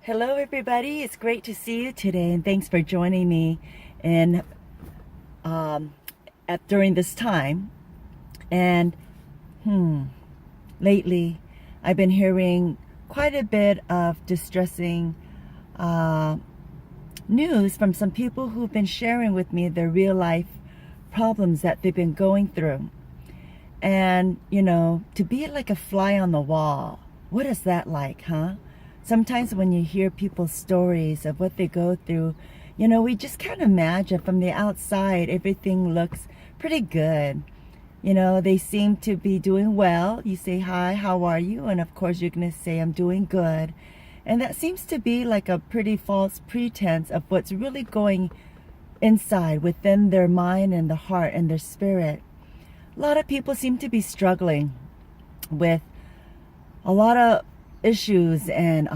Hello, everybody. It's great to see you today, and thanks for joining me in during this time. And lately, I've been hearing quite a bit of distressing news from some people who've been sharing with me their real life problems that they've been going through. And to be like a fly on the wall, what is that like, huh? Sometimes when you hear people's stories of what they go through, we just can't imagine from the outside everything looks pretty good. They seem to be doing well. You say, hi, how are you? And of course you're going to say, I'm doing good. And that seems to be like a pretty false pretense of what's really going inside within their mind and the heart and their spirit. A lot of people seem to be struggling with a lot of issues and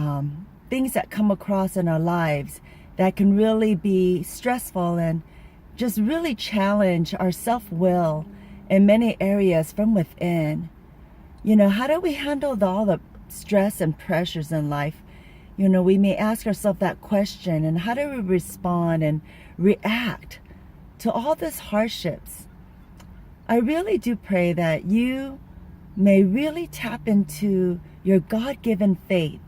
things that come across in our lives that can really be stressful and just really challenge our self-will in many areas from within. How do we handle all the stress and pressures in life? We may ask ourselves that question, and how do we respond and react to all these hardships? I really do pray that you may really tap into your God-given faith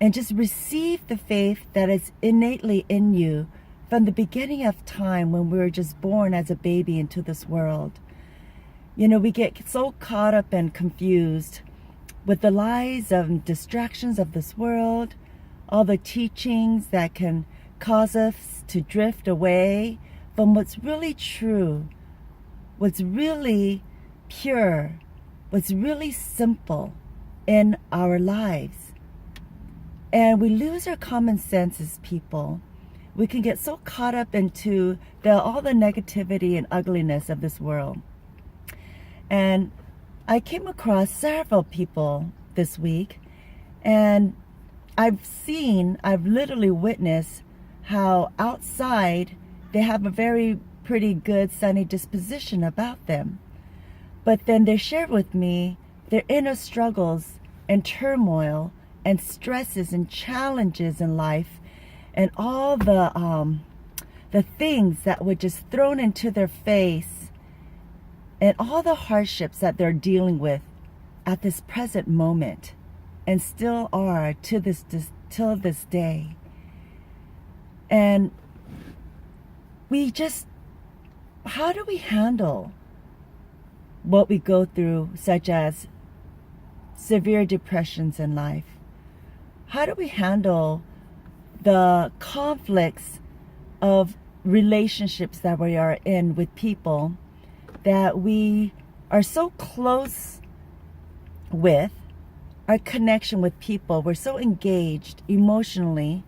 and just receive the faith that is innately in you from the beginning of time when we were just born as a baby into this world. We get so caught up and confused with the lies and distractions of this world, all the teachings that can cause us to drift away from what's really true, what's really pure, what's really simple in our lives. And we lose our common sense as people. We can get so caught up into all the negativity and ugliness of this world. And I came across several people this week, and I've literally witnessed how outside they have a very pretty good sunny disposition about them. But then they shared with me their inner struggles and turmoil and stresses and challenges in life, and all the things that were just thrown into their face, and all the hardships that they're dealing with at this present moment, and still are till this day. And how do we handle what we go through, such as severe depressions in life? How do we handle the conflicts of relationships that we are in with people that we are so close with, our connection with people, we're so engaged emotionally,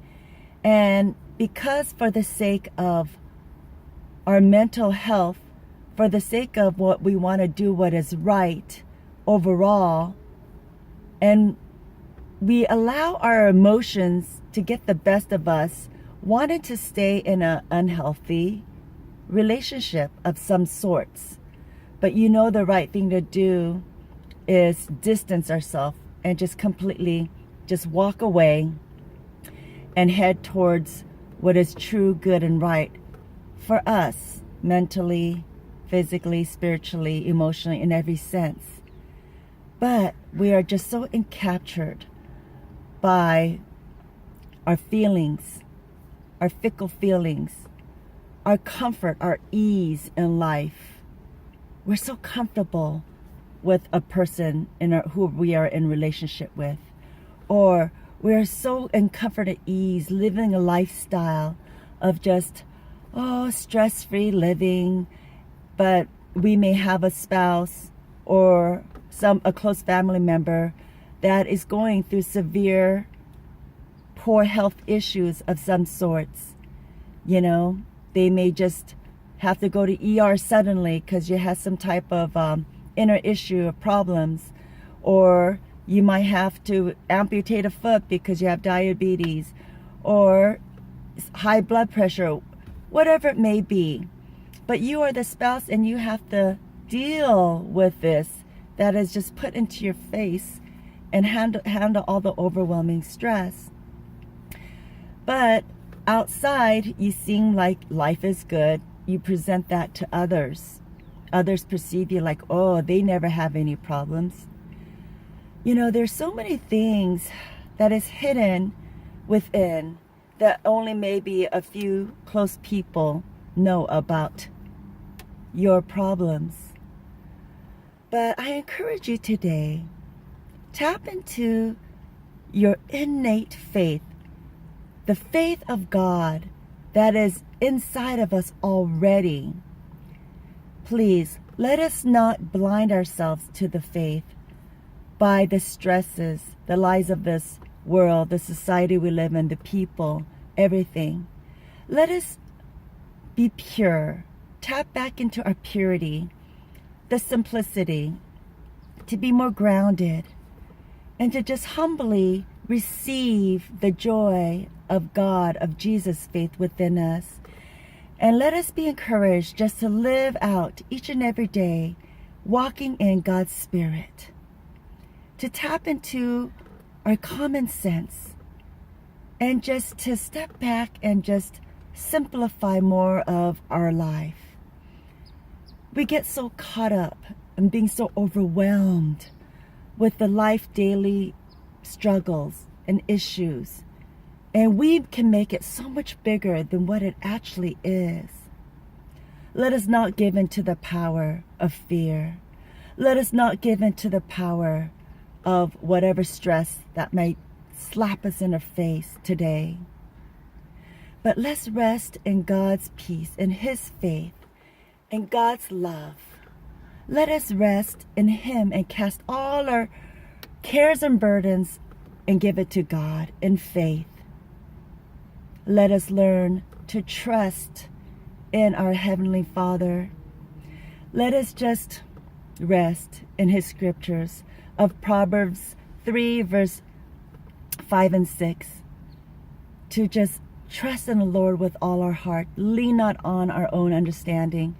and because for the sake of our mental health, for the sake of what we want to do, what is right overall, and we allow our emotions to get the best of us, wanting to stay in an unhealthy relationship of some sorts. But the right thing to do is distance ourselves and just completely just walk away and head towards what is true, good, and right for us, mentally, physically, spiritually, emotionally, in every sense. But we are just so encaptured by our feelings, our fickle feelings, our comfort, our ease in life. We're so comfortable with a person who we are in relationship with, or we're so in comfort and ease, living a lifestyle of just stress-free living. But we may have a spouse or a close family member that is going through severe poor health issues of some sorts. They may just have to go to ER suddenly because you have some type of inner issue or problems, or you might have to amputate a foot because you have diabetes or high blood pressure, whatever it may be. But you are the spouse and you have to deal with this that is just put into your face and handle all the overwhelming stress. But outside, you seem like life is good. You present that to others. Others perceive you like, oh, they never have any problems. You know, there's so many things that is hidden within that only maybe a few close people know about your problems. But I encourage you today, tap into your innate faith, the faith of God that is inside of us already. Please, let us not blind ourselves to the faith by the stresses, the lies of this world, the society we live in, the people, everything. Let us be pure, tap back into our purity, the simplicity, to be more grounded, and to just humbly receive the joy of God, of Jesus' faith within us. And let us be encouraged just to live out each and every day, walking in God's Spirit, to tap into our common sense, and just to step back and just simplify more of our life. We get so caught up and being so overwhelmed with the life daily struggles and issues, and we can make it so much bigger than what it actually is. Let us not give in to the power of fear. Let us not give in to the power of whatever stress that might slap us in our face today. But let's rest in God's peace, in His faith, in God's love. Let us rest in Him and cast all our cares and burdens and give it to God in faith. Let us learn to trust in our Heavenly Father. Let us just rest in His scriptures of Proverbs 3 verse 5 and 6, to just trust in the Lord with all our heart, lean not on our own understanding,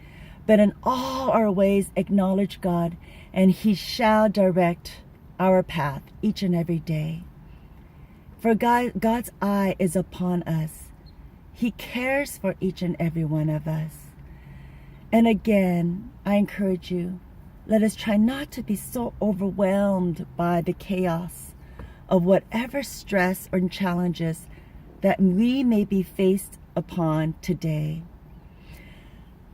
but in all our ways acknowledge God, and He shall direct our path each and every day. For God's eye is upon us. He cares for each and every one of us. And again, I encourage you, let us try not to be so overwhelmed by the chaos of whatever stress or challenges that we may be faced upon today.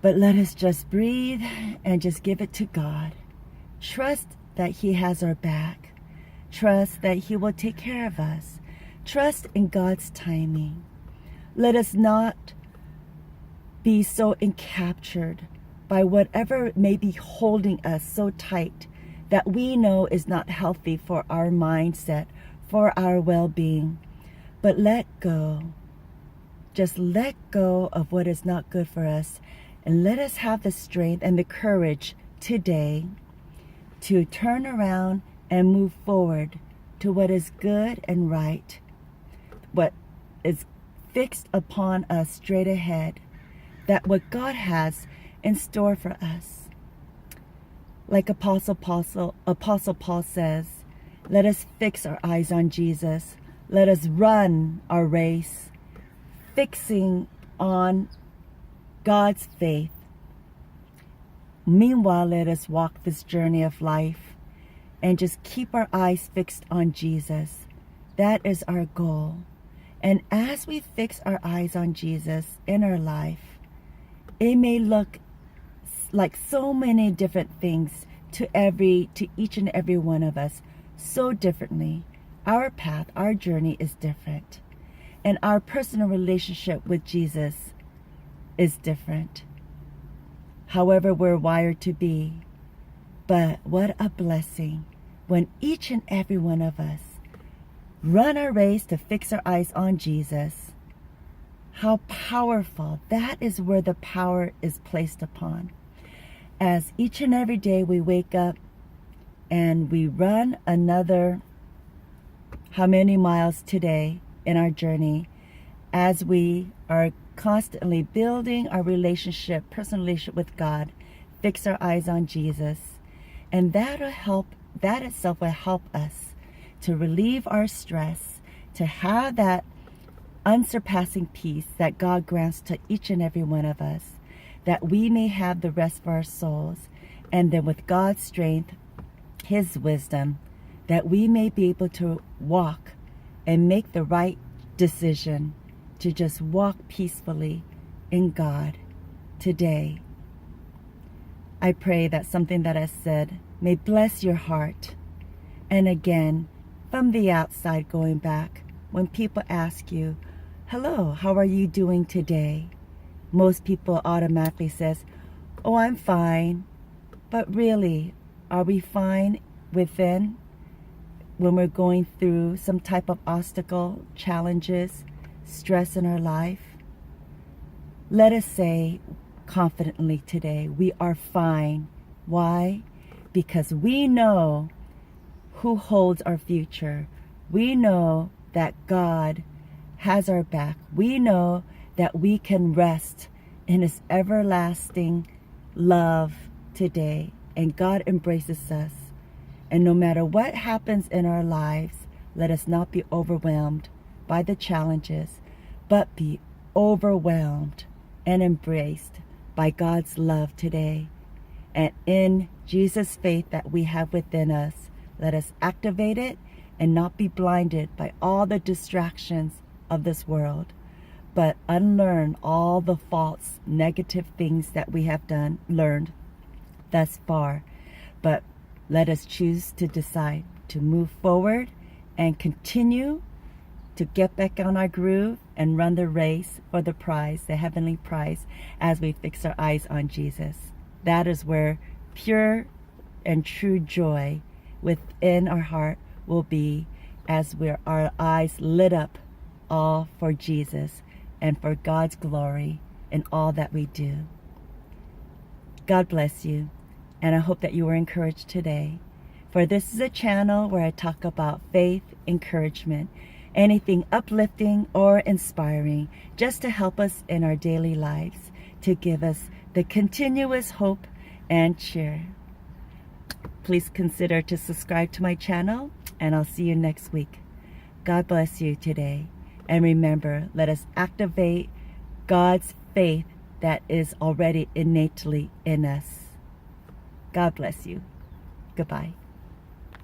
But let us just breathe and just give it to God. Trust that He has our back. Trust that He will take care of us. Trust in God's timing. Let us not be so encaptured by whatever may be holding us so tight that we know is not healthy for our mindset, for our well-being. But let go. Just let go of what is not good for us, and let us have the strength and the courage today to turn around and move forward to what is good and right, what is fixed upon us straight ahead, that what God has in store for us. Like Apostle Paul says, let us fix our eyes on Jesus. Let us run our race, fixing on God's faith. Meanwhile, let us walk this journey of life and just keep our eyes fixed on Jesus. That is our goal. And as we fix our eyes on Jesus in our life, it may look like so many different things to each and every one of us, so differently. Our path, our journey is different. And our personal relationship with Jesus is different. However we're wired to be. But what a blessing when each and every one of us run our race to fix our eyes on Jesus. How powerful. That is where the power is placed upon. As each and every day we wake up and we run another how many miles today in our journey, as we are constantly building our relationship, personal relationship with God, fix our eyes on Jesus. And that itself will help us to relieve our stress, to have that unsurpassing peace that God grants to each and every one of us, that we may have the rest for our souls, and then with God's strength, His wisdom, that we may be able to walk and make the right decision to just walk peacefully in God today. I pray that something that I said may bless your heart. And again, from the outside going back, when people ask you, hello, how are you doing today? Most people automatically says, oh, I'm fine. But really, are we fine within when we're going through some type of obstacle, challenges, stress in our life? Let us say confidently today, we are fine. Why? Because we know who holds our future. We know that God has our back. We know that we can rest in His everlasting love today. And God embraces us. And no matter what happens in our lives, let us not be overwhelmed by the challenges, but be overwhelmed and embraced by God's love today. And in Jesus' faith that we have within us, let us activate it and not be blinded by all the distractions of this world, but unlearn all the false, negative things that we have learned thus far. But let us choose to decide to move forward and continue to get back on our groove and run the race for the prize, the heavenly prize, as we fix our eyes on Jesus. That is where pure and true joy within our heart will be, as our eyes lit up all for Jesus and for God's glory in all that we do. God bless you, and I hope that you were encouraged today. For this is a channel where I talk about faith, encouragement, anything uplifting or inspiring, just to help us in our daily lives, to give us the continuous hope and cheer. Please consider to subscribe to my channel, and I'll see you next week. God bless you today. And remember, let us activate God's faith that is already innately in us. God bless you. Goodbye.